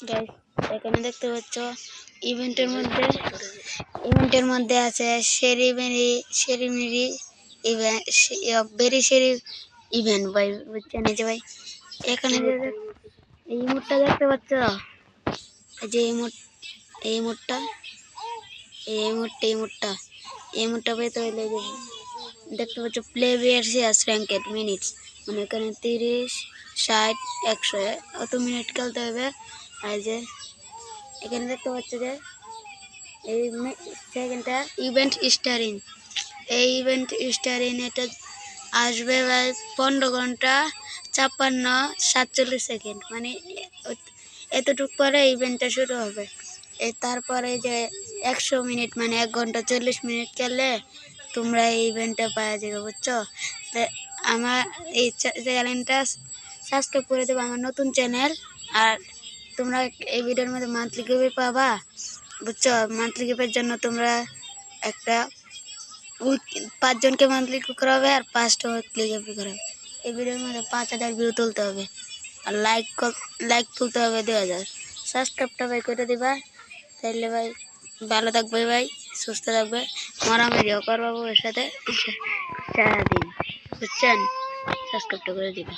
Guys এখানে দেখতে পাচ্ছ ইভেন্টের মধ্যে আছে সেরিমেরি ইভেন্ট ভেরি সেরি ইভেন্ট ভাই বুঝছেন এই যে ভাই এখানে এই ইমোটটা দেখতে পাচ্ছ এই যে ইমোটটা এই মুডটা পেতে হইলে যে দেখতে পাচ্ছ প্লে বিয়ার্স র্যাঙ্কেড মিনিটস মানে এখানে 30 60 100 অত মিনিট খেলতে হবে। আর যে এখানে দেখতে পাচ্ছ যে এই সেকেন্ডটা ইভেন্ট স্টারিং এটা আসবে ভাই 15 ঘন্টা 56 সেকেন্ড মানে এতটুকু পরে ইভেন্টটা শুরু হবে। তারপরে যে 100 মিনিট মানে 1 ঘন্টা 40 মিনিট খেললে তোমরা এই ইভেন্টটা পাওয়া যাবে বুঝছো। আমার এই চ্যানেলটা সাবস্ক্রাইব করে দেবো, আমার নতুন চ্যানেল। আর তোমরা এই ভিডিওর মধ্যে মান্থলি গিভে পাবা বুঝছো। মান্থলি গিভের জন্য তোমরা একটা 5 জনকে মান্থলি করা হবে আর 5টা উইকলি গিভে করা হবে। এই ভিডিওর মধ্যে 5000 ভিউ তুলতে হবে আর লাইক তুলতে হবে 2000। সাবস্ক্রাইবটা ভাই করে দিবা, তাইলে ভাই ভালো থাকবে ভাই, সুস্থ থাকবে। আমরা ভিডিও করবো এর সাথে সারাদিন বুঝছেন। সাবস্ক্রাইবটা করে দিবা।